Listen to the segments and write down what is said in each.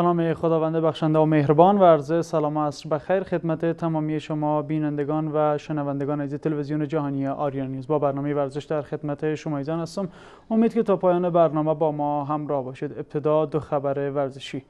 به نام خداوند بخشنده و مهربان و عرض سلام و عصر بخیر خدمت تمامی شما بینندگان و شنوندگان عزیز تلویزیون جهانی آریان نیوز. با برنامه ورزش در خدمت شما ایزان هستم. امید که تا پایان برنامه با ما همراه باشید. ابتدا دو خبر ورزشی.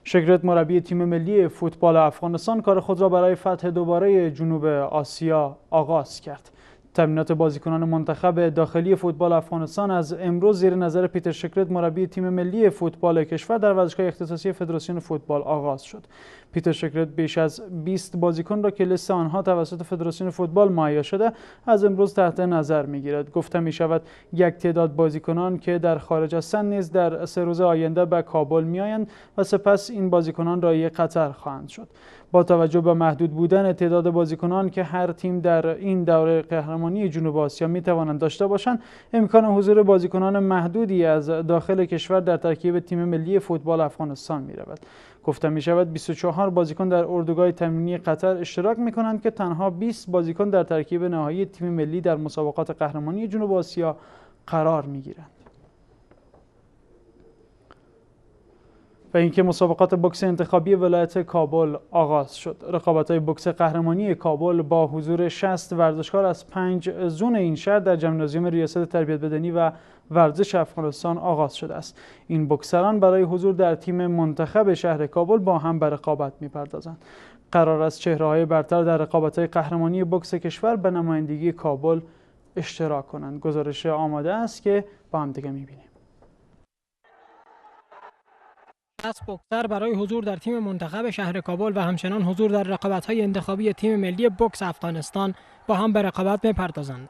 شگرد مربی تیم ملی فوتبال افغانستان کار خود را برای فتح دوباره جنوب آسیا آغاز کرد. تمرینات بازیکنان منتخب داخلی فوتبال افغانستان از امروز زیر نظر پیتر شگرد مربی تیم ملی فوتبال کشور در ورزشگاه اختصاصی فدراسیون فوتبال آغاز شد. پیتر شگرد بیش از 20 بازیکن را که لیست آنها توسط فدراسیون فوتبال مهیا شده از امروز تحت نظر می‌گیرد. گفته می‌شود یک تعداد بازیکنان که در خارج از سن نیز در 3 روز آینده به کابل می‌آیند و سپس این بازیکنان رای قطر خواهند شد. با توجه به محدود بودن تعداد بازیکنان که هر تیم در این دوره قهرمانی جنوب آسیا می‌توانند داشته باشند، امکان حضور بازیکنان محدودی از داخل کشور در ترکیب تیم ملی فوتبال افغانستان می‌رود. گفته می‌شود 24 بازیکن در اردوگاه تمرینی قطر اشتراک می‌کنند که تنها 20 بازیکن در ترکیب نهایی تیم ملی در مسابقات قهرمانی جنوب آسیا قرار می‌گیرند. و اینکه مسابقات بوکس انتخابی ولایت کابل آغاز شد. رقابت‌های بوکس قهرمانی کابل با حضور 60 ورزشکار از 5 زون این شهر در ژیمنازیوم ریاست تربیت بدنی و ورزش افغانستان آغاز شده است. این بوکسران برای حضور در تیم منتخب شهر کابل با هم به رقابت می‌پردازند. قرار است چهره‌های برتر در رقابت‌های قهرمانی بوکس کشور به نمایندگی کابل اشتراک کنند. گزارش آماده است که با هم دیگه می‌بینیم. بوکسر برای حضور در تیم منتخب شهر کابل و همچنان حضور در رقابت‌های انتخابی تیم ملی بوکس افغانستان با هم به رقابت می‌پردازند.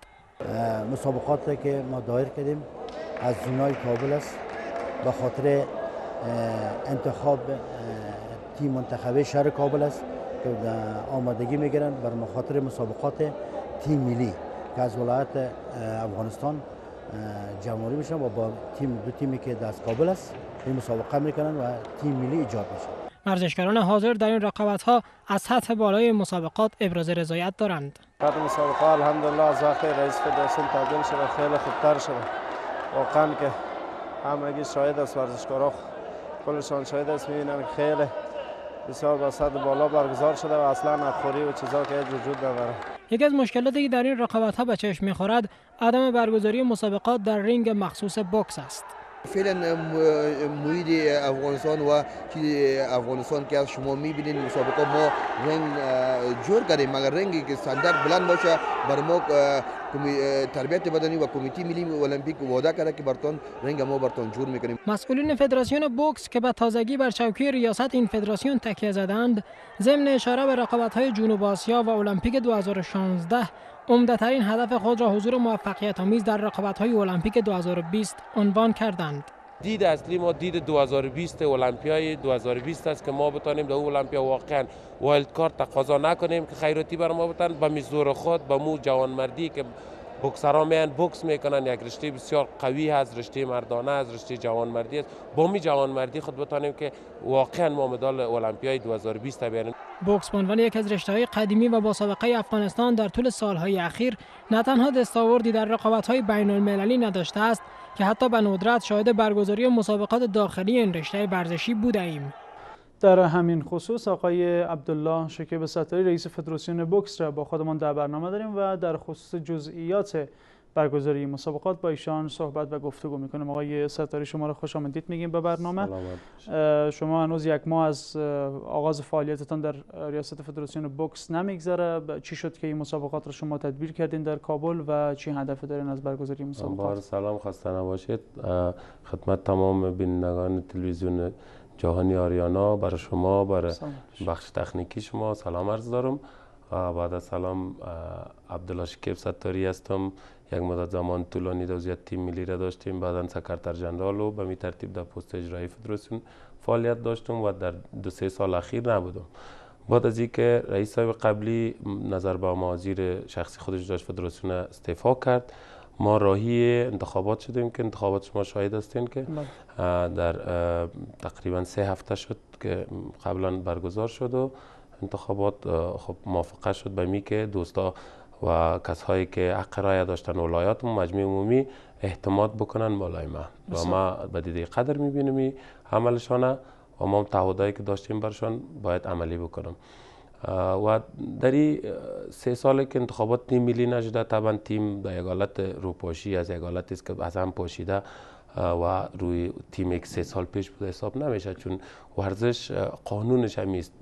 مسابقاتی که ما دایر کردیم از زونای کابل است به خاطر انتخاب تیم منتخب شهر کابل است که آمادگی می‌گیرند بر مخاطر مسابقات تیم ملی که از ولایت افغانستان جمع‌آوری میشن و با دو تیمی که از کابل است این مسابقه میکنن و تیم ملی ایجاد میشه. ورزشکاران حاضر در این رقابت‌ها از سطح بالای مسابقات ابراز رضایت دارند. بعد مسابقه الحمدلله از وقتی رئیس فدراسیون تبدیل شده خیلی خوبتر شده. واقعا که همگی شاهد است، ورزشکارا کلشان شاهد است، میبینن که خیلی بسیار با سطح بالا برگزار شده و اصلا افخوری و چیزا که وجود نداره. یکی از مشکلاتی که در این رقابت‌ها به چشم می‌خورد عدم برگزاری مسابقات در رینگ مخصوص بوکس است. فعلا محیط افغانستان و افغانستان که از شما می‌بینید مسابقه ما رنگ جور کردیم، مگر رنگی که استاندارد بلند باشه بر ما تربیت بدنی و کمیته ملی المپیک وعده کرده که برتون رنگ ما برتون جور می‌کنیم. مسئولین فدراسیون بوکس که به تازگی بر چوکی ریاست این فدراسیون تکیه زدند، ضمن اشاره به رقابت‌های جنوب آسیا و المپیک 2016 عمده‌ترین هدف خود را حضور موفقیت‌آمیز در رقابت‌های المپیک 2020 عنوان کردند. دید اصلی ما دید 2020 المپیای 2020 است که ما بتانیم در المپیا واقعا وایلد کارت تقاضا نکنیم که خیراتی بر ما بتن به میزور خود با مو جوانمردی که بوکسرها میان بوکس میکنن، یک رشته بسیار قوی هست، رشته مردانه است، رشته جوانمردی است، با می جوانمردی خود بتانیم که واقعا ما مدال المپیای 2020 بیاریم. بوکس به عنوان یک از رشته‌های قدیمی و با سابقه افغانستان در طول سالهای اخیر نه تنها دستاوردی در رقابت‌های بین‌المللی نداشته است که حتی به ندرت شاهد برگزاری مسابقات داخلی این رشته ورزشی بوده‌ایم. در همین خصوص آقای عبدالله شکیب ستاری رئیس فدراسیون بوکس را با خودمان در برنامه داریم و در خصوص جزئیات برگزاری مسابقات با ایشان صحبت و گفتگو میکنیم. آقای ستاری شما را خوش آمدید میگیم به برنامه. شما هنوز یک ماه از آغاز فعالیتتان در ریاست فدراسیون بوکس نمیگذره. چی شد که این مسابقات را شما تدبیر کردین در کابل و چی هدف دارین از برگزاری مسابقات؟ سلام، خسته نباشید. خدمت تمام بینندگان تلویزیون جهانی آریانا، برای شما، برای بخش تکنیکی شما سلام عرض دارم. بعد از سلام عبدالله شکیب ستاری هستم. یک مدت زمان طولانی در وضعیت تیم ملی را داشتیم، بعدا سکرتر ژنرال و به می ترتیب در پست اجرایی فدراسیون فعالیت داشتم و در 2-3 سال اخیر نبودم. بعد از اینکه رئیس صاحب قبلی نظر به موازیر شخصی خودش داشت فدراسیون استعفا کرد، ما راهی انتخابات شدیم که انتخابات شما شاهد هستین که در تقریبا 3 هفته شد که قبلا برگزار شد و انتخابات خب موافقه شد به می که دوستا و کسایی که حق رای داشتن ولایات مجمع عمومی اعتماد بکنن بالای ما و ما به دیده قدر میبینیم عملشانه و ما تعهدایی که داشتیم برشان باید عملی بکنم. و در این 3 سال که انتخابات تیم ملی نشده، طبعا تیم در یک حالت روپاشی از یک حالتی است که از هم پاشیده و روی تیم که 3 سال پیش بوده حساب نمیشه، چون ورزش قانونش همیست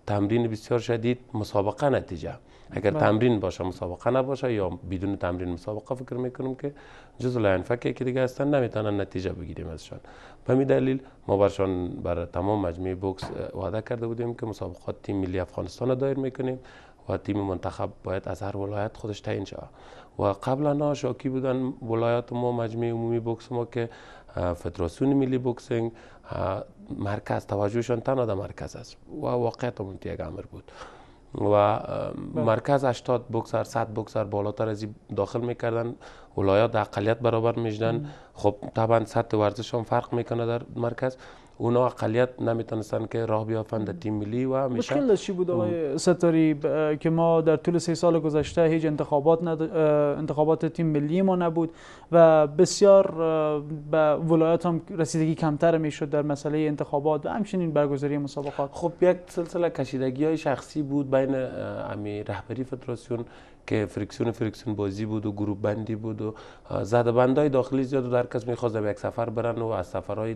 تمرین بسیار شدید، مسابقه نتیجه. اگر تمرین باشه مسابقه نباشه، یا بدون تمرین مسابقه، فکر میکنم که جزء لاینفکه که دیگه هستن نمیتونن نتیجه بگیریم ازشان. به همین دلیل ما برای تمام مجموعه بوکس وعده کرده بودیم که مسابقات تیم ملی افغانستان را دایر میکنیم و تیم منتخب باید از هر ولایت خودش تعیین شود. و قبلا شاکی بودن ولایات ما، مجمع عمومی بوکس ما، که فدراسیون ملی بوکسینگ مرکز توجهشان تنها در مرکز است و واقعیت هم یک امر بود و مرکز 80 بوکسر 100 بوکسر بالاتر از داخل میکردن، ولایات در اقلیت برابر میشدن. خب طبعا سطح ورزش هم فرق میکنه در مرکز، اونا اقلیت نمیتونستن که راه بیافن در تیم ملی. و مشکل چی بود آقای ستاری که ما در طول 3 سال گذشته هیچ انتخابات تیم ملی ما نبود و بسیار به ولایات هم رسیدگی کمتر میشد در مسئله انتخابات و همچنین برگزاری مسابقات؟ خب یک سلسله کشیدگی های شخصی بود بین رهبری فدراسیون که فریکسیون بازی بود و گروه بندی بود و زده بندای داخلی زیاد و در کس میخواست به یک سفر برن و از سفرهای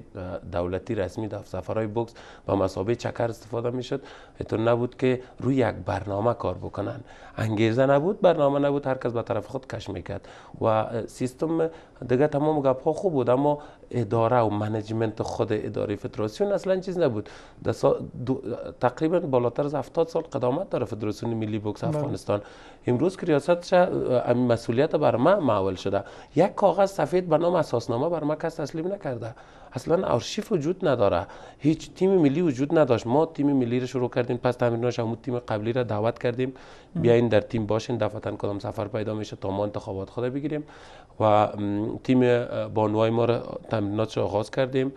دولتی رسمی در سفرهای بوکس با مثابه چکر استفاده میشد. اینطور نبود که روی یک برنامه کار بکنن، انگیزه نبود، برنامه نبود، هر کس به طرف خود کش میکرد و سیستم دیگه تمام گپ ها خوب بود، اما اداره و منیجمنت خود اداره فدراسیون اصلا چیز نبود. تقریبا بالاتر از 70 سال قدامت داره فدراسیون ملی بوکس افغانستان. امروز که ریاستش مسئولیت بر ما معول شده، یک کاغذ سفید به نام اساسنامه بر ما کس تسلیم نکرده، اصلا آرشیف وجود نداره، هیچ تیم ملی وجود نداشت. ما تیم ملی رو شروع کردیم، پس تمریناش همون تیم قبلی را دعوت کردیم بیاین در تیم باشین، دفعتاً کدام سفر پیدا میشه تا ما انتخابات خود بگیریم و تیم بانوای ما را تمریناتش آغاز کردیم،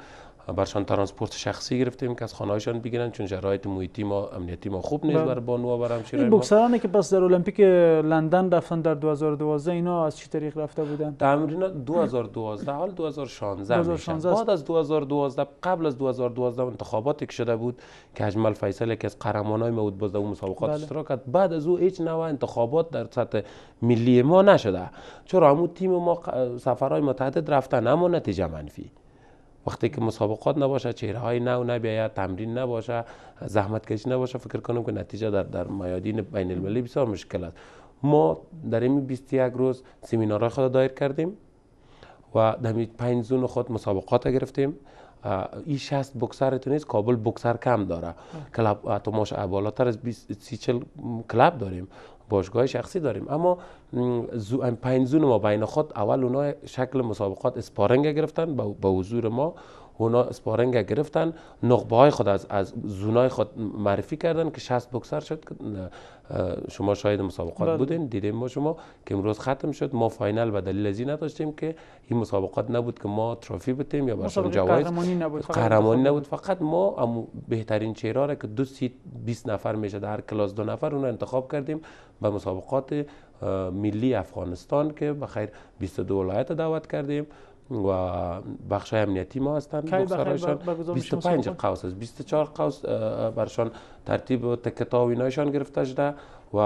برشان ترانسپورت شخصی گرفتیم که از خانه‌هایشان بگیرن، چون شرایط محیطی ما امنیتی ما خوب نیست برای بانوها و همشیرای ما. بوکسرانی که پس در المپیک لندن رفتن در 2012 اینا از چه طریق رفته بودن؟ تمرینات 2012 حال 2016 بعد از 2012 قبل از 2012 انتخاباتی که شده بود که اجمل فیصل یکی از قهرمانای ما بود، باز در اون مسابقات اشتراک کرد. بعد از او هیچ نوع انتخابات در سطح ملی ما نشده، چرا همون تیم ما سفرهای متعدد رفتن اما نتیجه منفی. وقتی که مسابقات نباشه، چهره های نو نباید، تمرین نباشه، زحمت کشی نباشه، فکر کنم که نتیجه در میادین بین المللی بسیار مشکل است. ما در این 21 روز سمینارهای خود دایر کردیم و در 5 زون خود مسابقات گرفتیم. این 60 بوکسر تو نیست، کابل بوکسر کم داره، کلاب تو ماش بالاتر از 20-40 کلاب داریم، باشگاه شخصی داریم، اما 5 زون ما بین خود اول اونا شکل مسابقات اسپارینگ گرفتن با حضور ما، اونا اسپارینگ گرفتن، نخبه های خود از زونای خود معرفی کردن که 60 بوکسر شد. شما شاهد مسابقات بودین، دیدیم ما شما که امروز ختم شد. ما فاینال به دلیل از این نداشتیم که این مسابقات نبود که ما تروفی بتیم یا برشان جوایز قهرمانی نبود، فقط ما بهترین چهره را که 2 سیت 20 نفر میشه در هر کلاس 2 نفر اون انتخاب کردیم به مسابقات ملی افغانستان که بخیر 22 ولایت دعوت کردیم و بخش امنیتی ما هستند. بخشایشان 25 قوس است، 24 قوس برشان ترتیب و تکتا و اینایشان گرفته شده و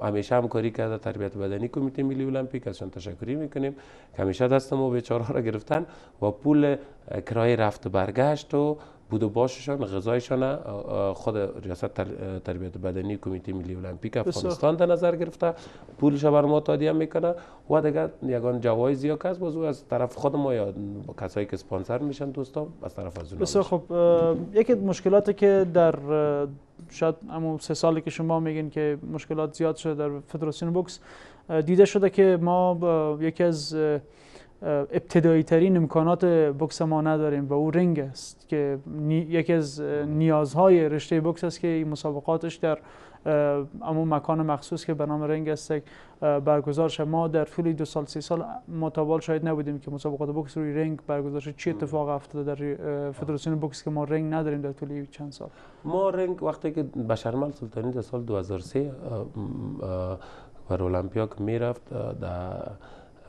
همیشه همکاری کرده تربیت بدنی کمیته ملی المپیک، ازشان تشکری میکنیم که همیشه دست ما بیچاره را گرفتن و پول کرایه رفت برگشت و بود و باششان غذایشان خود ریاست تربیت بدنی کمیته ملی المپیک افغانستان در نظر گرفته، پولش بر ما تادیه میکنه و دیگه یگان جوایزی یا کس بازو از طرف خود ما یا کسایی که اسپانسر میشن دوستا از طرف از اونها. بسیار خب، یکی مشکلاتی که در شاید همون 3 سالی که شما میگین که مشکلات زیاد شده در فدراسیون بوکس، دیده شده که ما یکی از ابتدایی ترین امکانات بوکس ما نداریم و او رنگ است که یکی از نیازهای رشته بوکس است که این مسابقاتش در همون مکان مخصوص که به نام رنگ است برگزار شد. ما در طول 2 سال 3 سال متوالی شاید نبودیم که مسابقات بوکس روی رنگ برگزار شد. چه اتفاق افتاده در فدراسیون بوکس که ما رنگ نداریم در طول چند سال؟ ما رنگ وقتی که بشرمل سلطانی در سال 2003 بر المپیا که میرفت در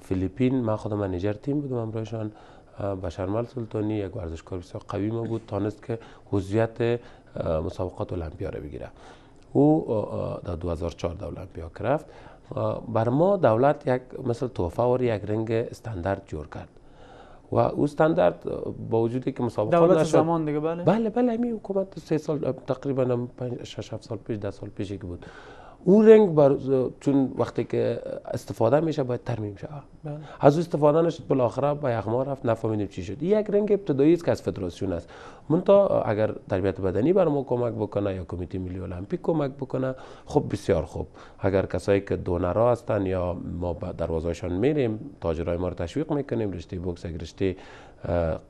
فیلیپین، من خودم منیجر تیم بودم همراهشان، بشرمل سلطانی یک ورزشکار بسیار قوی ما بود، تانست که عضویت مسابقات المپیا را بگیره. او در 2014 المپیا رفت. بر ما دولت یک مثل تحفه و یک رنگ استاندارد جور کرد و او استاندارد با وجودی که مسابقات دولت نشد. زمان دیگه بله همین حکومت 3 سال تقریبا 6 7 سال پیش 10 سال پیشی که بود. اون رنگ چون وقتی که استفاده میشه باید ترمیم شه. از او استفاده نشد، بالاخره به یغما رفت، نفهمیدیم چی شد. یک رنگ ابتدایی است که از فدراسیون است. منتها اگر تربیت بدنی بر ما کمک بکنه یا کمیته ملی المپیک کمک بکنه، خب بسیار خوب. اگر کسایی که دونرها هستن یا ما به دروازه‌شان میریم، تاجرای ما رو تشویق میکنیم. رشته بوکس یک رشته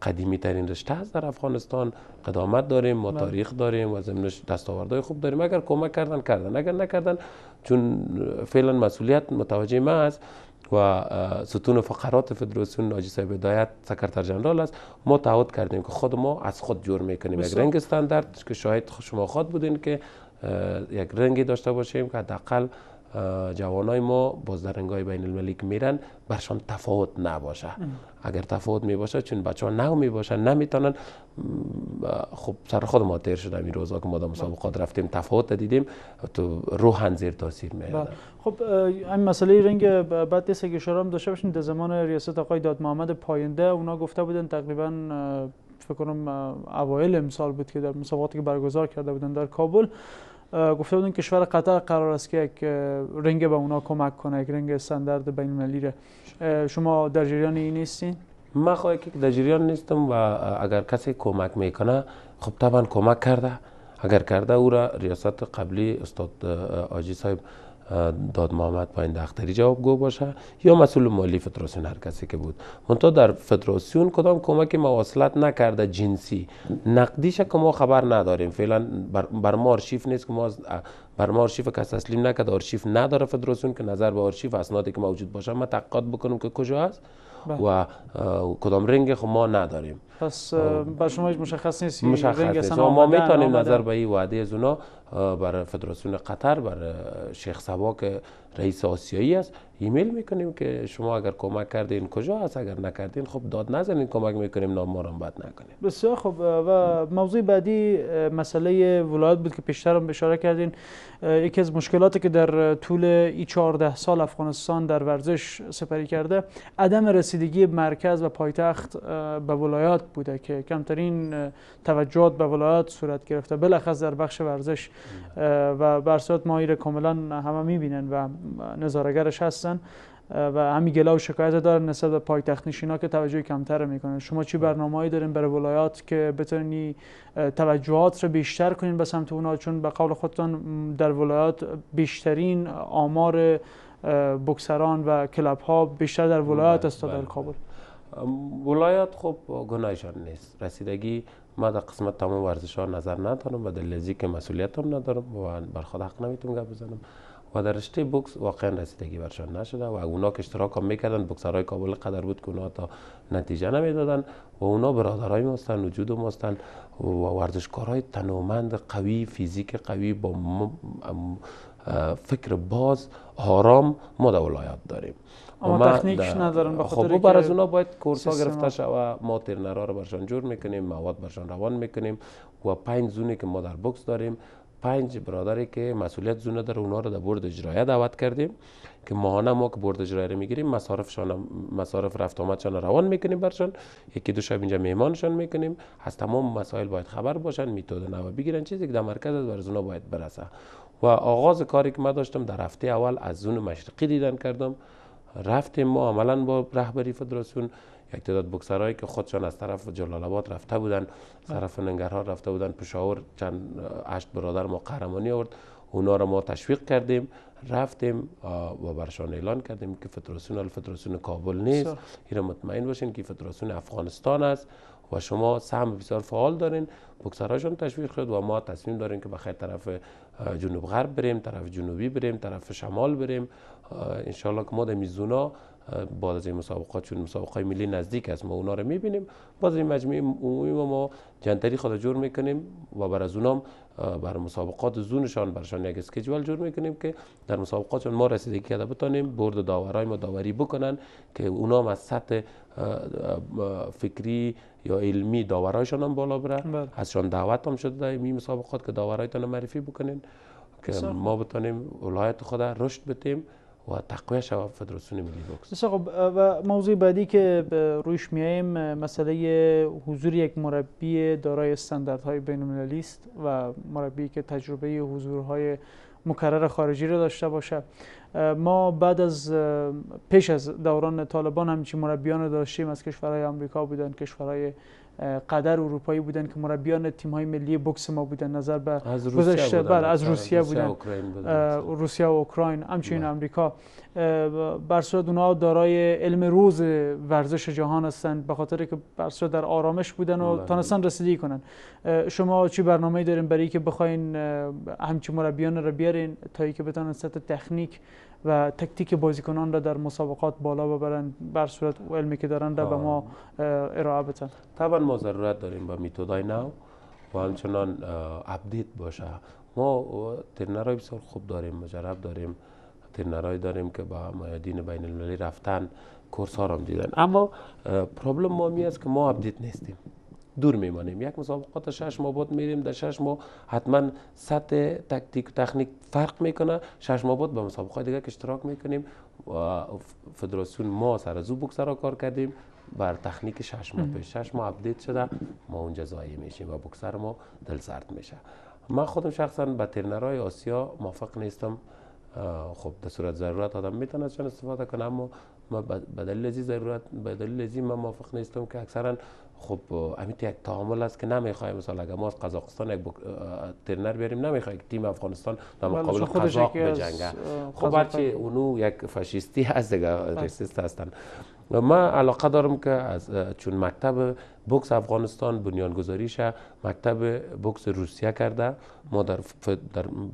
قدیمی ترین رشته است در افغانستان، قدامت داریم، ما تاریخ داریم و ضمنش دستاوردهای خوب داریم. اگر کمک کردن، اگر نکردن، چون فعلا مسئولیت متوجه ما است و ستون فقرات فدراسیون ناجی صاحب هدایت سکرتر جنرال است، ما تعهد کردیم که خود ما از خود جور میکنیم یک رنگ استاندارد که شاید شما خود بودین که یک رنگی داشته باشیم که حداقل جوانای ما بازدرنگای بین المللی که میرن برشان تفاوت نباشه. اگر تفاوت می باشه، چون بچه ها نو می باشن نمیتونن، خب سر خود ما تیر شده این روزا که ما در مسابقات رفتیم تفاوت دیدیم تو روحن زیر تاثیر میاد. خب این مسئله رنگ بعد نیست که اشاره هم داشته باشین. در زمان ریاست آقای داد محمد پاینده اونا گفته بودن تقریبا فکر کنم اوایل امسال بود که در مسابقاتی که برگزار کرده بودن در کابل گفته بودن کشور قطر قرار است که یک رنگ به اونا کمک کنه، یک رنگ استاندارد بین المللی را. شما در جریان این نیستین؟ من خواهی که در جریان نیستم و اگر کسی کمک میکنه خب طبعا کمک کرده. اگر کرده او را ریاست قبلی استاد آجی صاحب داد محمد پاینده اختری جوابگو باشه یا مسئول مالی فدراسیون، هر کسی که بود. منتها در فدراسیون کدام کمک مواصلت نکرده جنسی نقدیش که ما خبر نداریم. فعلا بر ما آرشیف نیست که ما بر ما آرشیف کس تسلیم نکرده. آرشیف نداره فدراسیون که نظر به آرشیف اسنادی که موجود باشه ما تحقیقات بکنیم که کجا است و کدام رنگ خب ما نداریم. پس بر شما هیچ مشخص نیست رنگ نیست. ما میتونیم نظر به این وعده از اونا برای فدراسیون قطر، برای شیخ صبا که رئیس آسیایی است ایمیل میکنیم که شما اگر کمک کردین کجا است، اگر نکردین خب داد نزنین، کمک میکنیم نام ما رو بد نکنیم. بسیار خوب. و موضوع بعدی مسئله ولایت بود که پیشتر هم اشاره کردین. یکی از مشکلاتی که در طول این 14 سال افغانستان در ورزش سپری کرده عدم رسیدگی مرکز و پایتخت به ولایات بوده که کمترین توجهات به ولایات صورت گرفته، بالاخص در بخش ورزش و برصورت ما ایره کاملا همه میبینن و نظاره‌گرش هستن و همین گله و شکایت دارن نسبت به پایتخت نشینا که توجه کمتر میکنن. شما چی برنامه‌ای دارین برای ولایات که بتونین توجهات رو بیشتر کنین به سمت اونها، چون به قول خودتان در ولایات بیشترین آمار بوکسران و کلاب ها بیشتر در ولایات است تا در کابل؟ ولایات خب گناهشان نیست. رسیدگی ما در قسمت تمام ورزش ها نظر ندارم و دلیل که مسئولیت هم ندارم و بر خود حق نمیتونم گپ بزنم و در رشته بوکس واقعا رسیدگی برشان نشده و اونا که اشتراک هم میکردن بوکسرهای کابل قدر بود که اونا تا نتیجه نمیدادن و اونا برادرای ما هستن، وجود ما هستن و ورزشکارهای تنومند قوی، فیزیک قوی با فکر باز آرام ما در ولایات داریم. اما تکنیک ندارن، به خاطر خب بر از اونا باید کورس ها گرفته شود. ما ترنرها رو برشان جور میکنیم، مواد برشان روان میکنیم و 5 زونی که ما در بوکس داریم 5 برادری که مسئولیت زونه داره اونا رو در بورد اجرایی دعوت کردیم که ماهانه ما که بورد اجرایی رو میگیریم مصارف رفت آمدشان روان میکنیم برشان، یکی دو شب اینجا میهمانشان میکنیم، از تمام مسائل باید خبر باشن، میتود نو بگیرن، چیزی که در مرکز از بر از اونا باید برسه. و آغاز کاری که من داشتم در هفته اول از زون مشرقی دیدن کردم، رفتیم ما عملا با رهبری فدراسیون یک تعداد بوکسرایی که خودشان از طرف جلال آباد رفته بودن، طرف ننگرهار رفته بودن، پشاور چند 8 برادر ما قهرمانی آورد، اونا رو ما تشویق کردیم، رفتیم و برشان اعلان کردیم که فدراسیون کابل نیست، این مطمئن باشین که فدراسیون افغانستان است و شما سهم بسیار فعال دارین. بوکسرهاشون تشویق شد و ما تصمیم داریم که بخیر طرف جنوب غرب بریم، طرف جنوبی بریم، طرف شمال بریم. انشالله که ما در میزونا بعد از این مسابقات، چون مسابقات ملی نزدیک است، ما اونا رو میبینیم. باز این مجمع عمومی ما جنتری خود جور میکنیم و بر از اونام بر مسابقات زونشان برشان یک اسکیجول جور میکنیم که در مسابقاتشان ما رسیدگی کرده بتانیم برد داورای ما داوری بکنن که اونام از سطح فکری یا علمی داورایشان هم بالا بره. ازشان دعوت هم شده در این مسابقات که داورایتان معرفی بکنین که ما بتانیم ولایت خود رشد بدیم و تقویت شود فدراسیون ملی بوکس. خب و موضوع بعدی که رویش میایم مسئله حضور یک مربی دارای استانداردهای بین‌المللی است و مربی که تجربه حضورهای مکرر خارجی را داشته باشه. ما بعد از پیش از دوران طالبان همچین مربیان داشتیم، از کشورهای آمریکا بودن، کشورهای قدر اروپایی بودن که مربیان تیم‌های ملی بوکس ما بودن، نظر به گذشته از روسیه بودن، روسیه و اوکراین، همچنین آمریکا. بر صورت اونها دارای علم روز ورزش جهان هستند به خاطر که بر صورت در آرامش بودن و تونستن رسیدگی کنن. شما چی برنامه‌ای دارین برای که بخواین همچین مربیان رو بیارین تا اینکه بتونن سطح تکنیک و تکتیک بازیکنان را در مسابقات بالا ببرن، بر صورت علمی که دارن را به ما ارائه بدن؟ طبعا ما ضرورت داریم به میتودای نو و همچنان اپدیت باشه. ما ترنرهای بسیار خوب داریم، مجرب داریم، ترنرهای داریم که با میادین بین المللی رفتن، کورس ها را دیدن. اما پرابلم ما می است که ما اپدیت نیستیم، دور میمانیم. یک مسابقات 6 ماه بعد میریم، در 6 ماه حتما سطح تکتیک و تکنیک فرق میکنه. 6 ماه بعد به مسابقات دیگه اشتراک میکنیم و فدراسیون ما سر از او بوکس را کار کردیم بر تکنیک 6 ماه پیش. 6 ماه اپدیت شده، ما اونجا ضایع میشیم و بوکسر ما دل سرد میشه. من خودم شخصا با ترنرهای آسیا موافق نیستم. خب در صورت ضرورت آدم میتونه ازشان استفاده کنه، اما ما به دلیل ازی من موافق نیستم که اکثرا خب امیت یک تعامل است که نمیخوایم. مثلا اگر ما از قزاقستان یک ترنر بیاریم، نمیخوایم تیم افغانستان در مقابل قزاق بجنگه. خب هرچی اونو یک فاشیستی هست دیگه، ریسیست هستن. من علاقه دارم که از چون مکتب بوکس افغانستان بنیانگذاریش مکتب بوکس روسیه کرده، ما در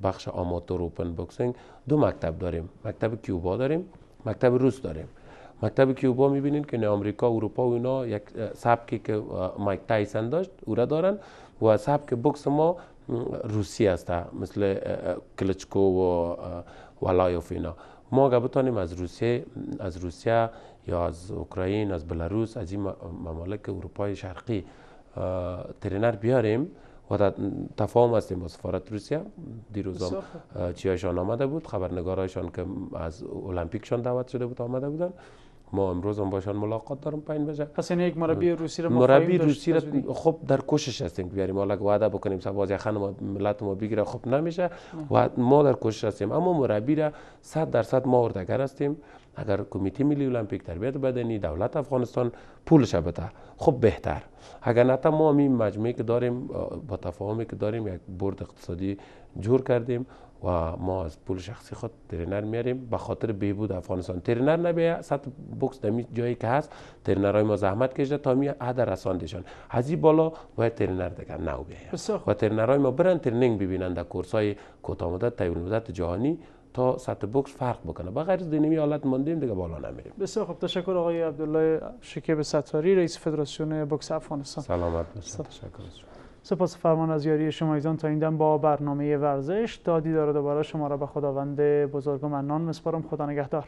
بخش آماتور اوپن بوکسینگ 2 مکتب داریم، مکتب کیوبا داریم، مکتب روس داریم. مکتب کیوبا میبینین که آمریکا، اروپا و اینا یک سبکی که مایک تایسون داشت او را دارن و سبک بوکس ما روسی است، مثل کلچکو و ولایوف اینا. ما اگه بتانیم از روسیه یا از اوکراین، از بلاروس، از این ممالک اروپای شرقی ترینر بیاریم و تفاهم هستیم با سفارت روسیه. دیروز چیایشان آمده بود، خبرنگارایشان که از المپیکشان دعوت شده بود آمده بودن. ما امروز هم باشان ملاقات دارم پایین بجا. پس این یک مربی روسی رو مربی روسی را خب در کوشش هستیم که بیاریم، حالا وعده بکنیم سباز خان ما ملت ما بگیره خب نمیشه و ما در کوشش هستیم. اما مربی را 100% ما اردگر هستیم. اگر کمیته ملی المپیک تربیت بدنی دولت افغانستان پولش بده خب بهتر، اگر نه ما همین مجموعه که داریم با تفاهمی که داریم یک بورد اقتصادی جور کردیم و ما از پول شخصی خود ترینر میاریم به خاطر بهبود افغانستان. ترینر نبیه سطح بوکس در جایی که هست، ترینرهای ما زحمت کشیده تا می عد رساندشان، از این بالا باید ترینر دیگر نو بیاید و ترینرهای ما برن ترنینگ ببینند در کورس‌های کوتاه مدت، طویل مدت جهانی تا سطح بوکس فرق بکنه. با غیر از دینمی حالت ماندیم دیگه بالا نمیریم. بسیار خوب، تشکر آقای عبدالله شکیب ستاری، رئیس فدراسیون بوکس افغانستان. سلامت باشید. تشکر. سپاس فرمان از یاری شما ایزان تا این دم با برنامه ورزش. تا دیدار دوباره شما را به خداوند بزرگ و منان میسپارم. خدا نگهدار.